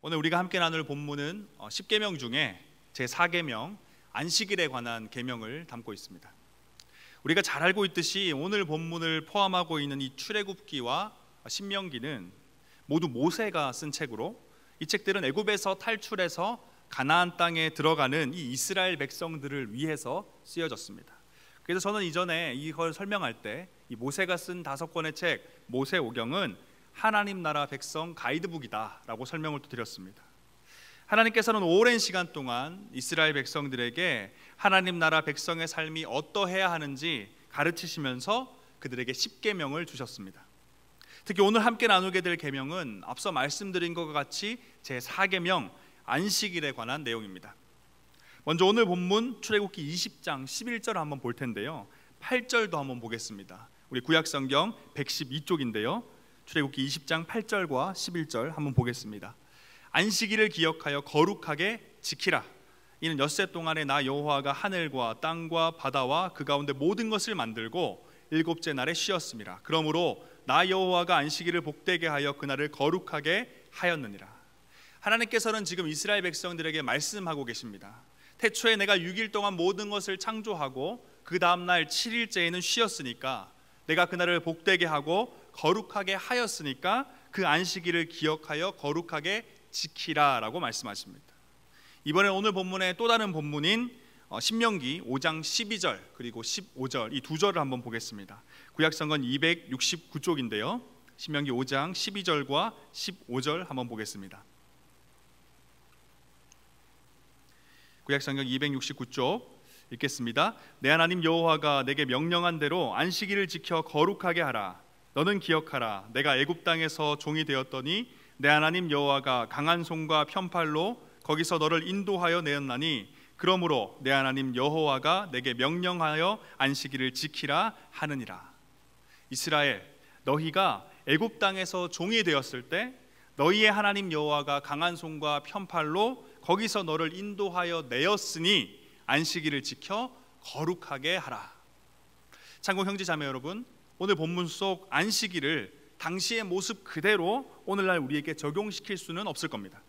오늘 우리가 함께 나눌 본문은 10계명 중에 제4계명 안식일에 관한 계명을 담고 있습니다. 우리가 잘 알고 있듯이 오늘 본문을 포함하고 있는 이 출애굽기와 신명기는 모두 모세가 쓴 책으로, 이 책들은 애굽에서 탈출해서 가나안 땅에 들어가는 이 이스라엘 백성들을 위해서 쓰여졌습니다. 그래서 저는 이전에 이걸 설명할 때 이 모세가 쓴 5권의 책 모세오경은 하나님 나라 백성 가이드북이다 라고 설명을 또 드렸습니다. 하나님께서는 오랜 시간 동안 이스라엘 백성들에게 하나님 나라 백성의 삶이 어떠해야 하는지 가르치시면서 그들에게 10계명을 주셨습니다. 특히 오늘 함께 나누게 될 계명은 앞서 말씀드린 것과 같이 제4계명 안식일에 관한 내용입니다. 먼저 오늘 본문 출애굽기 20장 11절을 한번 볼 텐데요, 8절도 한번 보겠습니다. 우리 구약성경 112쪽인데요 출애굽기 20장 8절과 11절 한번 보겠습니다. 안식일을 기억하여 거룩하게 지키라. 이는 엿새 동안에 나 여호와가 하늘과 땅과 바다와 그 가운데 모든 것을 만들고 일곱째 날에 쉬었음이라. 그러므로 나 여호와가 안식일을 복되게 하여 그날을 거룩하게 하였느니라. 하나님께서는 지금 이스라엘 백성들에게 말씀하고 계십니다. 태초에 내가 6일 동안 모든 것을 창조하고 그 다음날 7일째에는 쉬었으니까, 내가 그날을 복되게 하고 거룩하게 하였으니까 그 안식일을 기억하여 거룩하게 지키라 라고 말씀하십니다. 이번에 오늘 본문의 또 다른 본문인 신명기 5장 12절 그리고 15절 이 두 절을 한번 보겠습니다. 구약성경 269쪽인데요 신명기 5장 12절과 15절 한번 보겠습니다. 구약성경 269쪽 읽겠습니다. 내 하나님 여호와가 내게 명령한 대로 안식일을 지켜 거룩하게 하라. 너는 기억하라. 내가 애굽 땅에서 종이 되었더니 내 하나님 여호와가 강한 손과 편팔로 거기서 너를 인도하여 내었나니, 그러므로 내 하나님 여호와가 내게 명령하여 안식일을 지키라 하느니라. 이스라엘, 너희가 애굽 땅에서 종이 되었을 때 너희의 하나님 여호와가 강한 손과 편팔로 거기서 너를 인도하여 내었으니 안식일을 지켜 거룩하게 하라. 참고 형제 자매 여러분, 오늘 본문 속 안식일을 당시의 모습 그대로 오늘날 우리에게 적용시킬 수는 없을 겁니다.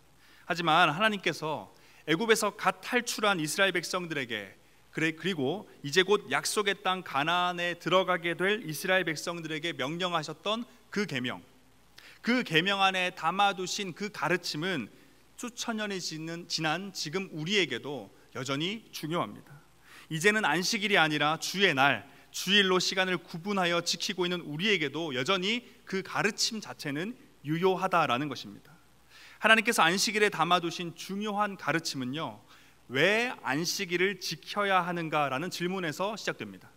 하지만 하나님께서 애굽에서 갓 탈출한 이스라엘 백성들에게, 그리고 이제 곧 약속의 땅 가나안에 들어가게 될 이스라엘 백성들에게 명령하셨던 그 계명, 그 계명 안에 담아두신 그 가르침은 수천 년이 지난 지금 우리에게도 여전히 중요합니다. 이제는 안식일이 아니라 주의 날, 주일로 시간을 구분하여 지키고 있는 우리에게도 여전히 그 가르침 자체는 유효하다라는 것입니다. 하나님께서 안식일에 담아두신 중요한 가르침은요, 왜 안식일을 지켜야 하는가라는 질문에서 시작됩니다.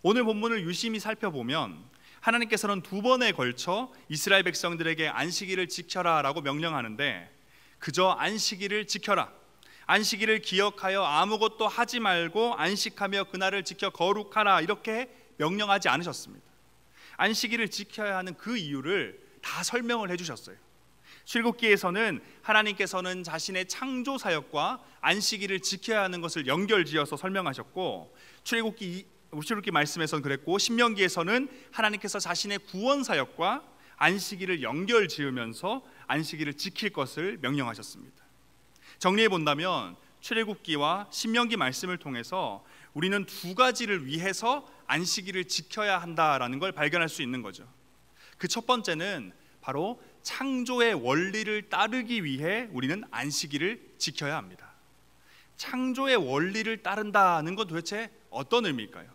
오늘 본문을 유심히 살펴보면 하나님께서는 2번에 걸쳐 이스라엘 백성들에게 안식일을 지켜라 라고 명령하는데, 그저 안식일을 지켜라, 안식일을 기억하여 아무것도 하지 말고 안식하며 그날을 지켜 거룩하라 이렇게 명령하지 않으셨습니다. 안식일을 지켜야 하는 그 이유를 다 설명을 해주셨어요. 출애굽기에서는 하나님께서는 자신의 창조 사역과 안식일을 지켜야 하는 것을 연결지어서 설명하셨고, 출애굽기 말씀에서는 그랬고, 신명기에서는 하나님께서 자신의 구원 사역과 안식일을 연결지으면서 안식일을 지킬 것을 명령하셨습니다. 정리해 본다면 출애굽기와 신명기 말씀을 통해서 우리는 2가지를 위해서 안식일을 지켜야 한다라는 걸 발견할 수 있는 거죠. 그 첫 번째는 바로 창조의 원리를 따르기 위해 우리는 안식일을 지켜야 합니다. 창조의 원리를 따른다는 건 도대체 어떤 의미일까요?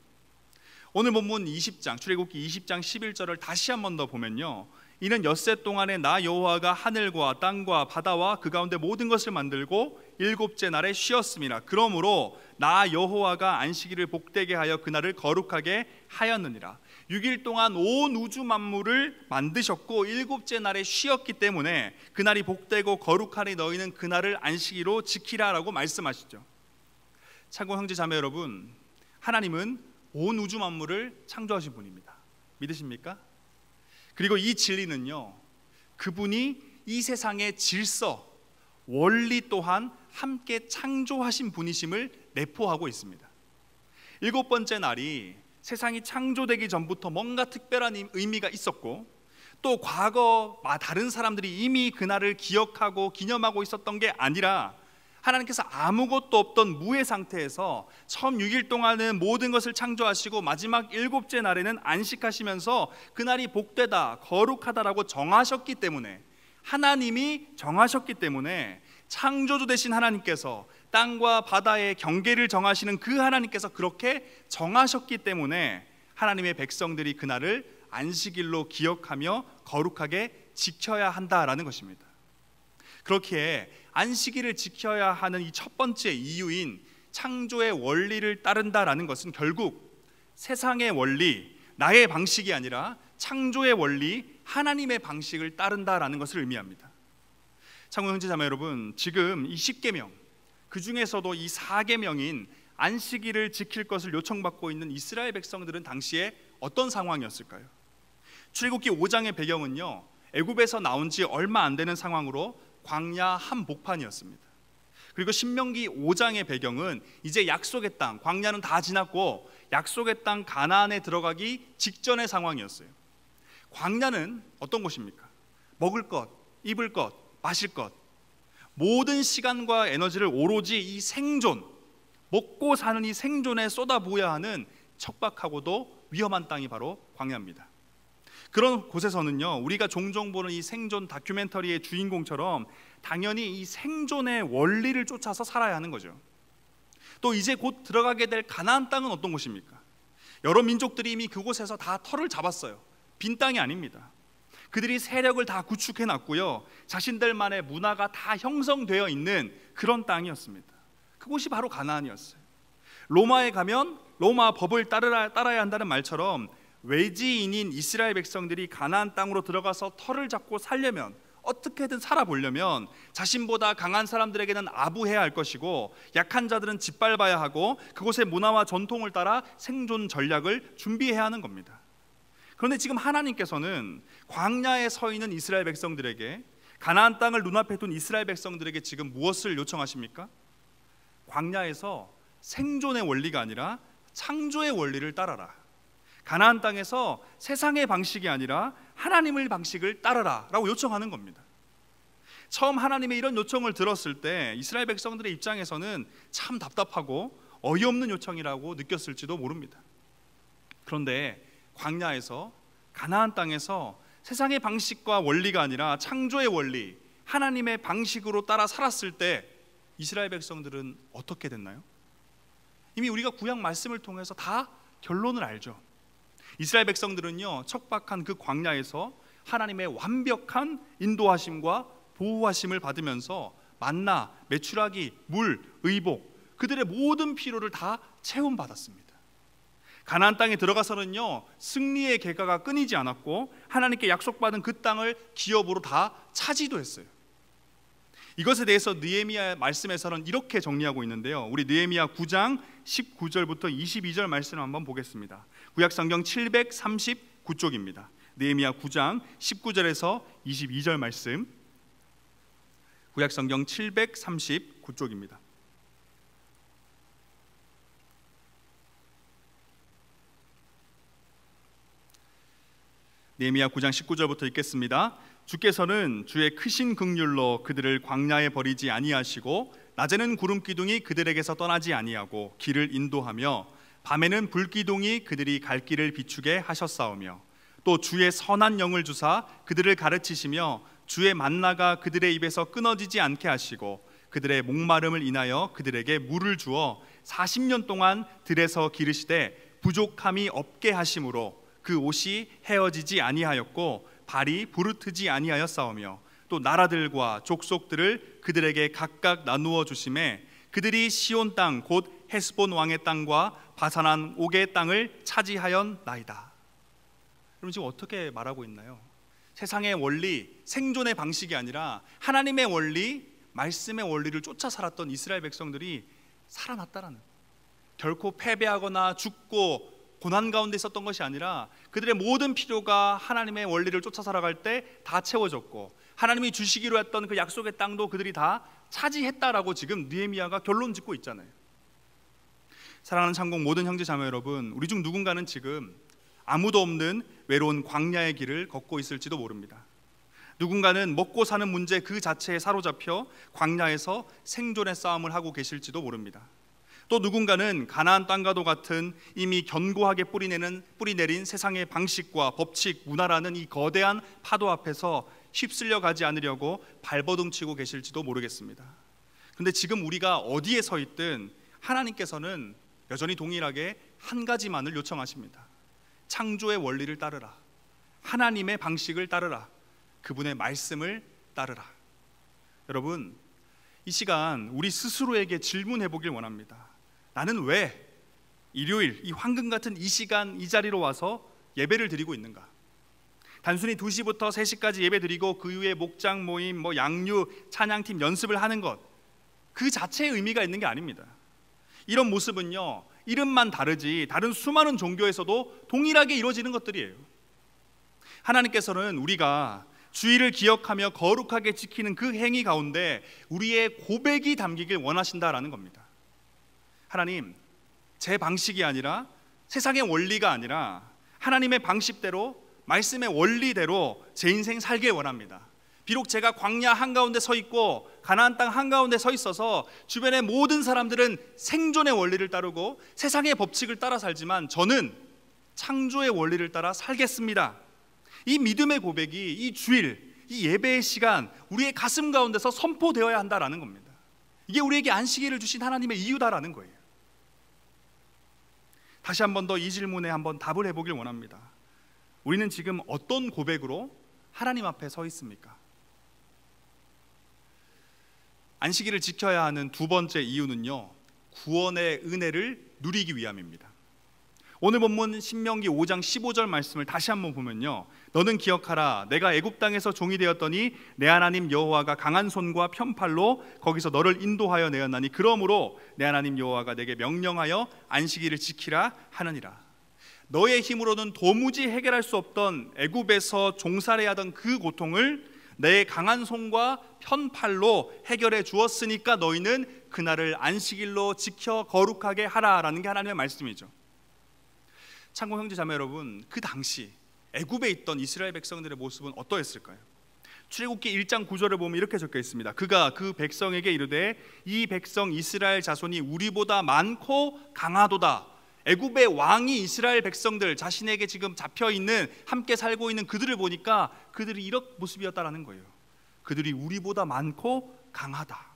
오늘 본문 20장 출애굽기 20장 11절을 다시 한 번 더 보면요, 이는 엿새 동안에 나 여호와가 하늘과 땅과 바다와 그 가운데 모든 것을 만들고 일곱째 날에 쉬었음이라. 그러므로 나 여호와가 안식일을 복되게 하여 그날을 거룩하게 하였느니라. 6일 동안 온 우주 만물을 만드셨고 일곱째 날에 쉬었기 때문에 그날이 복되고 거룩하니 너희는 그날을 안식일로 지키라라고 말씀하시죠. 참고 형제 자매 여러분, 하나님은 온 우주 만물을 창조하신 분입니다. 믿으십니까? 그리고 이 진리는요, 그분이 이 세상의 질서, 원리 또한 함께 창조하신 분이심을 내포하고 있습니다. 7번째 날이 세상이 창조되기 전부터 뭔가 특별한 의미가 있었고, 또 과거 다른 사람들이 이미 그날을 기억하고 기념하고 있었던 게 아니라 하나님께서 아무것도 없던 무의 상태에서 처음 6일 동안은 모든 것을 창조하시고 마지막 7째 날에는 안식하시면서 그날이 복되다, 거룩하다라고 정하셨기 때문에, 하나님이 정하셨기 때문에, 창조주 되신 하나님께서 땅과 바다의 경계를 정하시는 그 하나님께서 그렇게 정하셨기 때문에 하나님의 백성들이 그날을 안식일로 기억하며 거룩하게 지켜야 한다라는 것입니다. 그렇기에 안식일을 지켜야 하는 이 첫 번째 이유인 창조의 원리를 따른다라는 것은 결국 세상의 원리, 나의 방식이 아니라 창조의 원리, 하나님의 방식을 따른다라는 것을 의미합니다. 참고 형제자매 여러분, 지금 이 10계명, 그 중에서도 이 4계명인 안식일을 지킬 것을 요청받고 있는 이스라엘 백성들은 당시에 어떤 상황이었을까요? 출애굽기 5장의 배경은요, 애굽에서 나온 지 얼마 안 되는 상황으로 광야 한복판이었습니다. 그리고 신명기 5장의 배경은 이제 약속의 땅, 광야는 다 지났고 약속의 땅 가나안에 들어가기 직전의 상황이었어요. 광야는 어떤 곳입니까? 먹을 것, 입을 것, 마실 것, 모든 시간과 에너지를 오로지 이 생존, 먹고 사는 이 생존에 쏟아부어야 하는 척박하고도 위험한 땅이 바로 광야입니다. 그런 곳에서는요, 우리가 종종 보는 이 생존 다큐멘터리의 주인공처럼 당연히 이 생존의 원리를 쫓아서 살아야 하는 거죠. 또 이제 곧 들어가게 될 가나안 땅은 어떤 곳입니까? 여러 민족들이 이미 그곳에서 다 터를 잡았어요. 빈 땅이 아닙니다. 그들이 세력을 다 구축해 놨고요, 자신들만의 문화가 다 형성되어 있는 그런 땅이었습니다. 그곳이 바로 가나안이었어요. 로마에 가면 로마 법을 따라야 한다는 말처럼 외지인인 이스라엘 백성들이 가나안 땅으로 들어가서 터를 잡고 살려면, 어떻게든 살아보려면 자신보다 강한 사람들에게는 아부해야 할 것이고, 약한 자들은 짓밟아야 하고, 그곳의 문화와 전통을 따라 생존 전략을 준비해야 하는 겁니다. 그런데 지금 하나님께서는 광야에 서 있는 이스라엘 백성들에게, 가나안 땅을 눈앞에 둔 이스라엘 백성들에게 지금 무엇을 요청하십니까? 광야에서 생존의 원리가 아니라 창조의 원리를 따라라. 가나안 땅에서 세상의 방식이 아니라 하나님의 방식을 따르라 라고 요청하는 겁니다. 처음 하나님의 이런 요청을 들었을 때 이스라엘 백성들의 입장에서는 참 답답하고 어이없는 요청이라고 느꼈을지도 모릅니다. 그런데 광야에서, 가나안 땅에서 세상의 방식과 원리가 아니라 창조의 원리, 하나님의 방식으로 따라 살았을 때 이스라엘 백성들은 어떻게 됐나요? 이미 우리가 구약 말씀을 통해서 다 결론을 알죠. 이스라엘 백성들은요, 척박한 그 광야에서 하나님의 완벽한 인도하심과 보호하심을 받으면서 만나, 메추라기, 물, 의복, 그들의 모든 필요를 다 채움받았습니다. 가나안 땅에 들어가서는요, 승리의 계가가 끊이지 않았고 하나님께 약속받은 그 땅을 기업으로 다 차지도 했어요. 이것에 대해서 느헤미야 말씀에서는 이렇게 정리하고 있는데요, 우리 느헤미야 9장 19절부터 22절 말씀을 한번 보겠습니다. 구약성경 739쪽입니다. 느헤미야 9장 19절에서 22절 말씀, 구약성경 739쪽입니다. 느헤미야 9장 19절부터 읽겠습니다. 주께서는 주의 크신 긍휼로 그들을 광야에 버리지 아니하시고 낮에는 구름 기둥이 그들에게서 떠나지 아니하고 길을 인도하며 밤에는 불 기둥이 그들이 갈 길을 비추게 하셨사오며, 또 주의 선한 영을 주사 그들을 가르치시며 주의 만나가 그들의 입에서 끊어지지 않게 하시고 그들의 목마름을 인하여 그들에게 물을 주어 40년 동안 들에서 기르시되 부족함이 없게 하심으로 그 옷이 헤어지지 아니하였고 발이 부르트지 아니하였사오며, 또 나라들과 족속들을 그들에게 각각 나누어 주심에 그들이 시온 땅 곧 헤스본 왕의 땅과 바산한 옥의 땅을 차지하였나이다. 그럼 지금 어떻게 말하고 있나요? 세상의 원리, 생존의 방식이 아니라 하나님의 원리, 말씀의 원리를 쫓아 살았던 이스라엘 백성들이 살아났다라는, 결코 패배하거나 죽고 고난 가운데 있었던 것이 아니라 그들의 모든 필요가 하나님의 원리를 쫓아 살아갈 때 다 채워졌고, 하나님이 주시기로 했던 그 약속의 땅도 그들이 다 차지했다라고 지금 느헤미야가 결론 짓고 있잖아요. 사랑하는 창공 모든 형제 자매 여러분, 우리 중 누군가는 지금 아무도 없는 외로운 광야의 길을 걷고 있을지도 모릅니다. 누군가는 먹고 사는 문제 그 자체에 사로잡혀 광야에서 생존의 싸움을 하고 계실지도 모릅니다. 또 누군가는 가나안 땅과도 같은 이미 견고하게 뿌리내린 세상의 방식과 법칙, 문화라는 이 거대한 파도 앞에서 휩쓸려 가지 않으려고 발버둥치고 계실지도 모르겠습니다. 근데 지금 우리가 어디에 서 있든 하나님께서는 여전히 동일하게 한 가지만을 요청하십니다. 창조의 원리를 따르라. 하나님의 방식을 따르라. 그분의 말씀을 따르라. 여러분, 이 시간 우리 스스로에게 질문해 보길 원합니다. 나는 왜 일요일 이 황금 같은 이 시간 이 자리로 와서 예배를 드리고 있는가? 단순히 2시부터 3시까지 예배 드리고 그 이후에 목장 모임, 양유, 찬양팀 연습을 하는 것, 그 자체의 의미가 있는 게 아닙니다. 이런 모습은요, 이름만 다르지 다른 수많은 종교에서도 동일하게 이루어지는 것들이에요. 하나님께서는 우리가 주의를 기억하며 거룩하게 지키는 그 행위 가운데 우리의 고백이 담기길 원하신다라는 겁니다. 하나님, 제 방식이 아니라 세상의 원리가 아니라 하나님의 방식대로 말씀의 원리대로 제 인생 살길 원합니다. 비록 제가 광야 한가운데 서 있고 가나안 땅 한가운데 서 있어서 주변의 모든 사람들은 생존의 원리를 따르고 세상의 법칙을 따라 살지만 저는 창조의 원리를 따라 살겠습니다. 이 믿음의 고백이 이 주일, 이 예배의 시간 우리의 가슴 가운데서 선포되어야 한다라는 겁니다. 이게 우리에게 안식일을 주신 하나님의 이유다라는 거예요. 다시 한 번 더 이 질문에 한번 답을 해보길 원합니다. 우리는 지금 어떤 고백으로 하나님 앞에 서 있습니까? 안식일을 지켜야 하는 두 번째 이유는요, 구원의 은혜를 누리기 위함입니다. 오늘 본문 신명기 5장 15절 말씀을 다시 한번 보면요, 너는 기억하라. 내가 애굽 땅에서 종이 되었더니 내 하나님 여호와가 강한 손과 편팔로 거기서 너를 인도하여 내었나니 그러므로 내 하나님 여호와가 내게 명령하여 안식일을 지키라 하느니라. 너의 힘으로는 도무지 해결할 수 없던 애굽에서 종살이야 하던 그 고통을 내 강한 손과 편팔로 해결해 주었으니까 너희는 그날을 안식일로 지켜 거룩하게 하라라는 게 하나님의 말씀이죠. 참고 형제 자매 여러분, 그 당시 애굽에 있던 이스라엘 백성들의 모습은 어떠했을까요? 출애굽기 1장 9절을 보면 이렇게 적혀 있습니다. 그가 그 백성에게 이르되 이 백성 이스라엘 자손이 우리보다 많고 강하도다. 애굽의 왕이 이스라엘 백성들, 자신에게 지금 잡혀있는, 함께 살고 있는 그들을 보니까 그들이 이런 모습이었다라는 거예요. 그들이 우리보다 많고 강하다.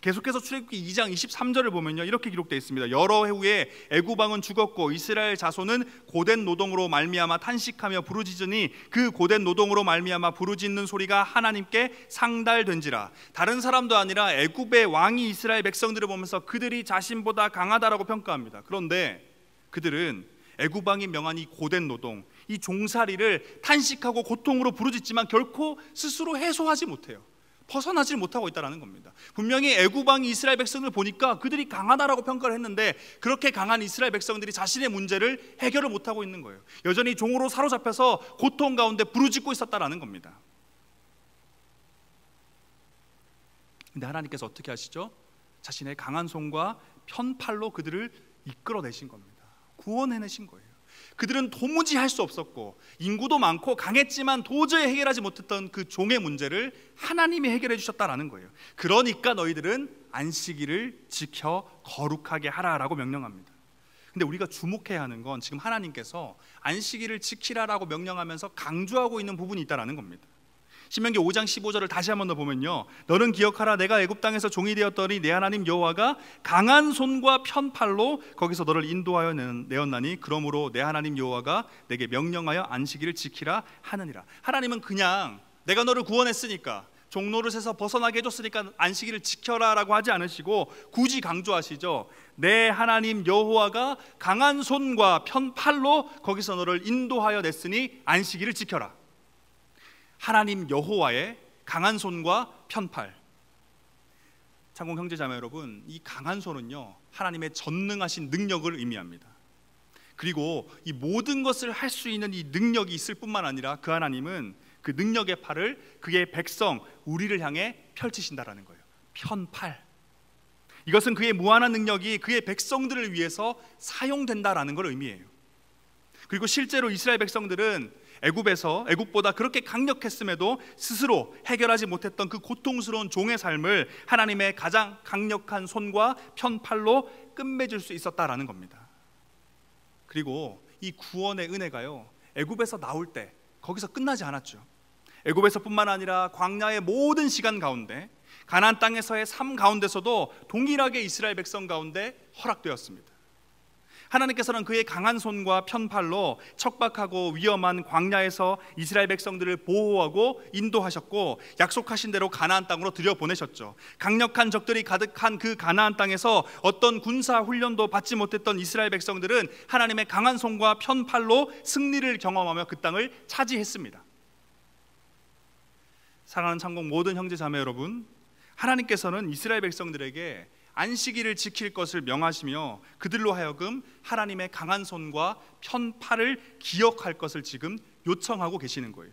계속해서 출애굽기 2장 23절을 보면요, 이렇게 기록되어 있습니다. 여러 해 후에 애굽 왕은 죽었고 이스라엘 자손은 고된 노동으로 말미암아 탄식하며 부르짖으니 그 고된 노동으로 말미암아 부르짖는 소리가 하나님께 상달된지라. 다른 사람도 아니라 애굽의 왕이 이스라엘 백성들을 보면서 그들이 자신보다 강하다라고 평가합니다. 그런데 그들은 애굽 왕이 명한 이 고된 노동, 이 종살이를 탄식하고 고통으로 부르짖지만 결코 스스로 해소하지 못해요. 벗어나지 못하고 있다는 겁니다. 분명히 애굽 왕이 이스라엘 백성을 보니까 그들이 강하다라고 평가를 했는데 그렇게 강한 이스라엘 백성들이 자신의 문제를 해결을 못하고 있는 거예요. 여전히 종으로 사로잡혀서 고통 가운데 부르짖고 있었다는 겁니다. 근데 하나님께서 어떻게 하시죠? 자신의 강한 손과 편팔로 그들을 이끌어내신 겁니다. 구원해내신 거예요. 그들은 도무지 할 수 없었고 인구도 많고 강했지만 도저히 해결하지 못했던 그 종의 문제를 하나님이 해결해 주셨다라는 거예요. 그러니까 너희들은 안식일을 지켜 거룩하게 하라라고 명령합니다. 근데 우리가 주목해야 하는 건 지금 하나님께서 안식일을 지키라라고 명령하면서 강조하고 있는 부분이 있다라는 겁니다. 신명기 5장 15절을 다시 한번 더 보면요, 너는 기억하라. 내가 애굽 땅에서 종이 되었더니 내 하나님 여호와가 강한 손과 편팔로 거기서 너를 인도하여 내었나니 그러므로 내 하나님 여호와가 내게 명령하여 안식일을 지키라 하느니라. 하나님은 그냥 내가 너를 구원했으니까, 종노릇에서 벗어나게 해줬으니까 안식일을 지켜라라고 하지 않으시고 굳이 강조하시죠. 내 하나님 여호와가 강한 손과 편팔로 거기서 너를 인도하여 냈으니 안식일을 지켜라. 하나님 여호와의 강한 손과 편팔. 참고 형제 자매 여러분, 이 강한 손은요, 하나님의 전능하신 능력을 의미합니다. 그리고 이 모든 것을 할 수 있는 이 능력이 있을 뿐만 아니라 그 하나님은 그 능력의 팔을 그의 백성 우리를 향해 펼치신다라는 거예요. 편팔. 이것은 그의 무한한 능력이 그의 백성들을 위해서 사용된다라는 걸 의미해요. 그리고 실제로 이스라엘 백성들은 애굽보다 그렇게 강력했음에도 스스로 해결하지 못했던 그 고통스러운 종의 삶을 하나님의 가장 강력한 손과 편팔로 끝맺을 수 있었다라는 겁니다. 그리고 이 구원의 은혜가요, 애굽에서 나올 때 거기서 끝나지 않았죠. 애굽에서뿐만 아니라 광야의 모든 시간 가운데, 가나안 땅에서의 삶 가운데서도 동일하게 이스라엘 백성 가운데 허락되었습니다. 하나님께서는 그의 강한 손과 편팔로 척박하고 위험한 광야에서 이스라엘 백성들을 보호하고 인도하셨고, 약속하신 대로 가나안 땅으로 들여보내셨죠. 강력한 적들이 가득한 그 가나안 땅에서 어떤 군사 훈련도 받지 못했던 이스라엘 백성들은 하나님의 강한 손과 편팔로 승리를 경험하며 그 땅을 차지했습니다. 사랑하는 창공 모든 형제 자매 여러분, 하나님께서는 이스라엘 백성들에게 안식일을 지킬 것을 명하시며 그들로 하여금 하나님의 강한 손과 편팔을 기억할 것을 지금 요청하고 계시는 거예요.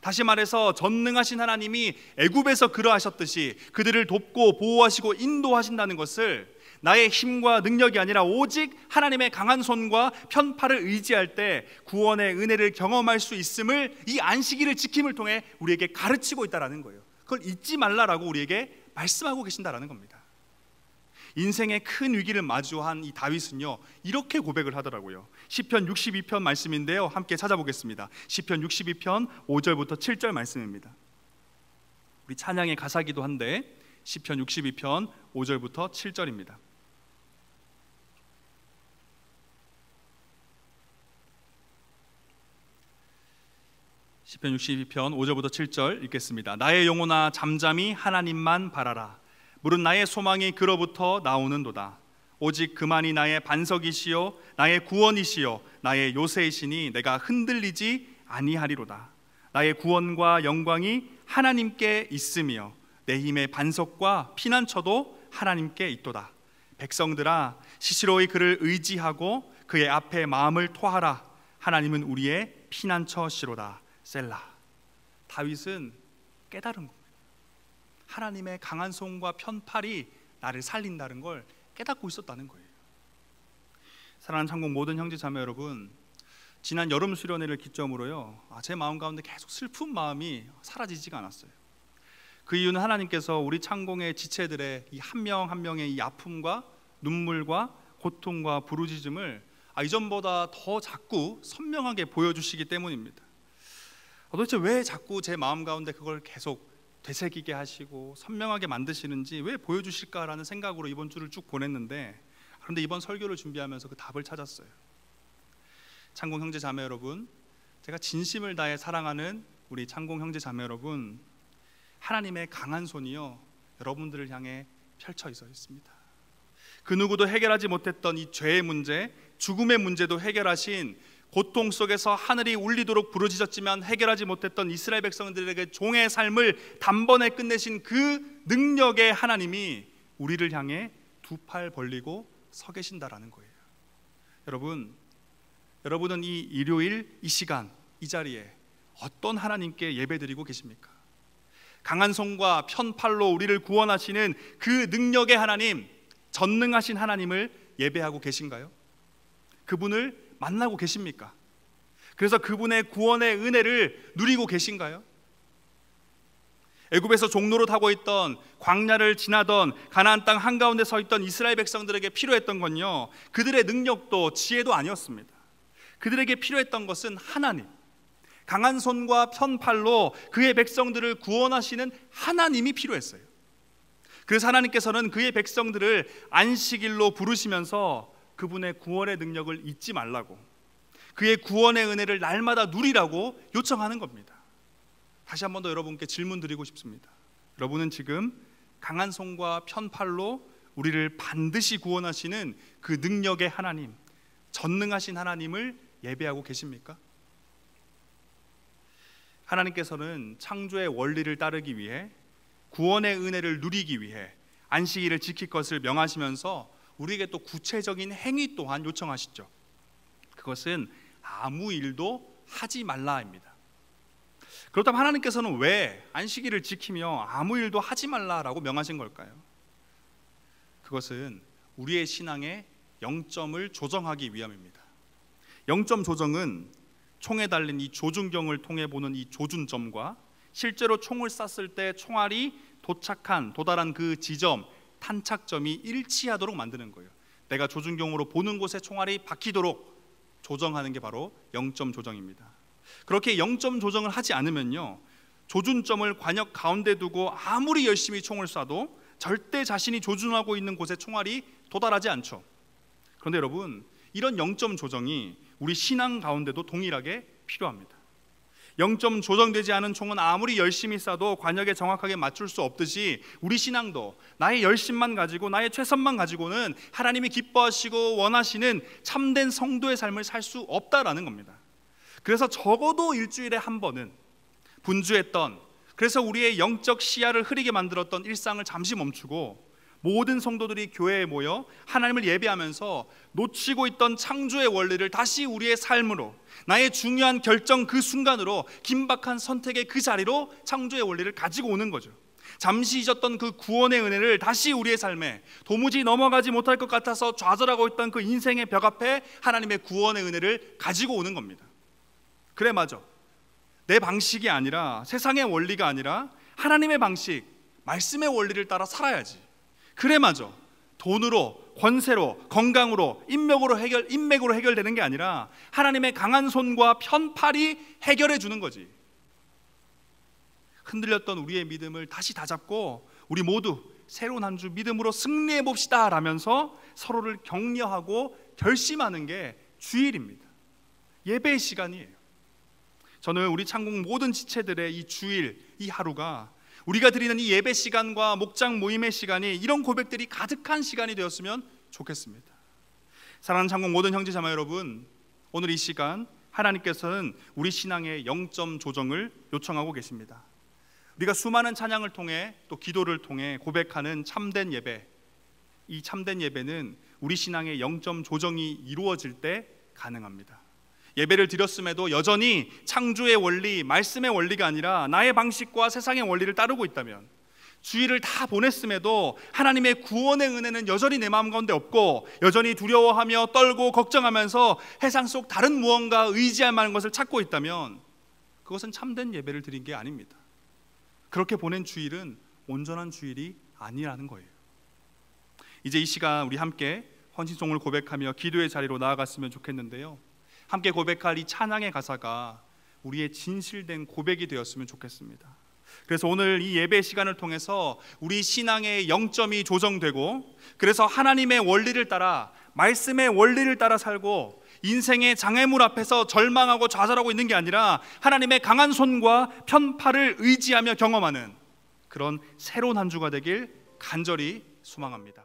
다시 말해서 전능하신 하나님이 애굽에서 그러하셨듯이 그들을 돕고 보호하시고 인도하신다는 것을 나의 힘과 능력이 아니라 오직 하나님의 강한 손과 편팔을 의지할 때 구원의 은혜를 경험할 수 있음을 이 안식일을 지킴을 통해 우리에게 가르치고 있다는 거예요. 그걸 잊지 말라라고 우리에게 말씀하고 계신다라는 겁니다. 인생의 큰 위기를 마주한 이 다윗은요, 이렇게 고백을 하더라고요. 시편 62편 말씀인데요, 함께 찾아보겠습니다. 시편 62편 5절부터 7절 말씀입니다. 우리 찬양의 가사기도 한데 시편 62편 5절부터 7절입니다. 시편 62편 5절부터 7절 읽겠습니다. 나의 영혼아 잠잠히 하나님만 바라라. 물은 나의 소망이 그로부터 나오는도다. 오직 그만이 나의 반석이시요 나의 구원이시요 나의 요새이시니 내가 흔들리지 아니하리로다. 나의 구원과 영광이 하나님께 있으며 내 힘의 반석과 피난처도 하나님께 있도다. 백성들아 시시로이 그를 의지하고 그의 앞에 마음을 토하라. 하나님은 우리의 피난처시로다. 셀라. 다윗은 깨달은 겁니다. 하나님의 강한 손과 편팔이 나를 살린다는 걸 깨닫고 있었다는 거예요. 사랑하는 창공 모든 형제 자매 여러분, 지난 여름 수련회를 기점으로요, 제 마음 가운데 계속 슬픈 마음이 사라지지가 않았어요. 그 이유는 하나님께서 우리 창공의 지체들의 이 한 명 한 명의 이 아픔과 눈물과 고통과 부르짖음을 이전보다 더 자꾸 선명하게 보여주시기 때문입니다. 도대체 왜 자꾸 제 마음 가운데 그걸 계속 되새기게 하시고 선명하게 만드시는지 왜 보여주실까라는 생각으로 이번 주를 쭉 보냈는데, 그런데 이번 설교를 준비하면서 그 답을 찾았어요. 창공 형제 자매 여러분, 제가 진심을 다해 사랑하는 우리 창공 형제 자매 여러분, 하나님의 강한 손이요 여러분들을 향해 펼쳐 있습니다. 그 누구도 해결하지 못했던 이 죄의 문제, 죽음의 문제도 해결하신, 고통 속에서 하늘이 울리도록 부르짖었지만 해결하지 못했던 이스라엘 백성들에게 종의 삶을 단번에 끝내신 그 능력의 하나님이 우리를 향해 두 팔 벌리고 서 계신다라는 거예요. 여러분은 이 일요일 이 시간 이 자리에 어떤 하나님께 예배드리고 계십니까? 강한 손과 편팔로 우리를 구원하시는 그 능력의 하나님, 전능하신 하나님을 예배하고 계신가요? 그분을 만나고 계십니까? 그래서 그분의 구원의 은혜를 누리고 계신가요? 애굽에서 종로로 타고 있던, 광야를 지나던, 가나안 땅 한가운데 서 있던 이스라엘 백성들에게 필요했던 건요, 그들의 능력도 지혜도 아니었습니다. 그들에게 필요했던 것은 하나님, 강한 손과 편팔로 그의 백성들을 구원하시는 하나님이 필요했어요. 그래서 하나님께서는 그의 백성들을 안식일로 부르시면서 그분의 구원의 능력을 잊지 말라고, 그의 구원의 은혜를 날마다 누리라고 요청하는 겁니다. 다시 한 번 더 여러분께 질문 드리고 싶습니다. 여러분은 지금 강한 손과 편팔로 우리를 반드시 구원하시는 그 능력의 하나님, 전능하신 하나님을 예배하고 계십니까? 하나님께서는 창조의 원리를 따르기 위해, 구원의 은혜를 누리기 위해 안식일을 지킬 것을 명하시면서 우리에게 또 구체적인 행위 또한 요청하시죠. 그것은 아무 일도 하지 말라입니다. 그렇다면 하나님께서는 왜 안식일을 지키며 아무 일도 하지 말라라고 명하신 걸까요? 그것은 우리의 신앙의 0점을 조정하기 위함입니다. 0점 조정은 총에 달린 이 조준경을 통해 보는 이 조준점과 실제로 총을 쐈을 때 총알이 도달한 그 지점, 탄착점이 일치하도록 만드는 거예요. 내가 조준경으로 보는 곳에 총알이 박히도록 조정하는 게 바로 0점 조정입니다. 그렇게 0점 조정을 하지 않으면요, 조준점을 관역 가운데 두고 아무리 열심히 총을 쏴도 절대 자신이 조준하고 있는 곳에 총알이 도달하지 않죠. 그런데 여러분, 이런 0점 조정이 우리 신앙 가운데도 동일하게 필요합니다. 0점 조정되지 않은 총은 아무리 열심히 쏴도 관역에 정확하게 맞출 수 없듯이 우리 신앙도 나의 열심만 가지고 나의 최선만 가지고는 하나님이 기뻐하시고 원하시는 참된 성도의 삶을 살 수 없다라는 겁니다. 그래서 적어도 일주일에 한 번은 분주했던, 그래서 우리의 영적 시야를 흐리게 만들었던 일상을 잠시 멈추고 모든 성도들이 교회에 모여 하나님을 예배하면서 놓치고 있던 창조의 원리를 다시 우리의 삶으로, 나의 중요한 결정 그 순간으로, 긴박한 선택의 그 자리로 창조의 원리를 가지고 오는 거죠. 잠시 잊었던 그 구원의 은혜를 다시 우리의 삶에, 도무지 넘어가지 못할 것 같아서 좌절하고 있던 그 인생의 벽 앞에 하나님의 구원의 은혜를 가지고 오는 겁니다. 그래, 맞아. 내 방식이 아니라, 세상의 원리가 아니라 하나님의 방식, 말씀의 원리를 따라 살아야지. 그래, 맞아. 돈으로, 권세로, 건강으로, 인맥으로 해결되는 게 아니라 하나님의 강한 손과 편팔이 해결해 주는 거지. 흔들렸던 우리의 믿음을 다시 다잡고 우리 모두 새로운 한 주 믿음으로 승리해 봅시다 라면서 서로를 격려하고 결심하는 게 주일입니다. 예배의 시간이에요. 저는 우리 창공 모든 지체들의 이 주일, 이 하루가 우리가 드리는 이 예배 시간과 목장 모임의 시간이 이런 고백들이 가득한 시간이 되었으면 좋겠습니다. 사랑하는 창공 모든 형제자매 여러분, 오늘 이 시간 하나님께서는 우리 신앙의 0점 조정을 요청하고 계십니다. 우리가 수많은 찬양을 통해 또 기도를 통해 고백하는 참된 예배, 이 참된 예배는 우리 신앙의 0점 조정이 이루어질 때 가능합니다. 예배를 드렸음에도 여전히 창조의 원리, 말씀의 원리가 아니라 나의 방식과 세상의 원리를 따르고 있다면, 주일을 다 보냈음에도 하나님의 구원의 은혜는 여전히 내 마음 가운데 없고 여전히 두려워하며 떨고 걱정하면서 세상 속 다른 무언가 의지할 만한 것을 찾고 있다면 그것은 참된 예배를 드린 게 아닙니다. 그렇게 보낸 주일은 온전한 주일이 아니라는 거예요. 이제 이 시간 우리 함께 헌신송을 고백하며 기도의 자리로 나아갔으면 좋겠는데요, 함께 고백할 이 찬양의 가사가 우리의 진실된 고백이 되었으면 좋겠습니다. 그래서 오늘 이 예배 시간을 통해서 우리 신앙의 0점이 조정되고, 그래서 하나님의 원리를 따라, 말씀의 원리를 따라 살고 인생의 장애물 앞에서 절망하고 좌절하고 있는 게 아니라 하나님의 강한 손과 편팔을 의지하며 경험하는 그런 새로운 한 주가 되길 간절히 소망합니다.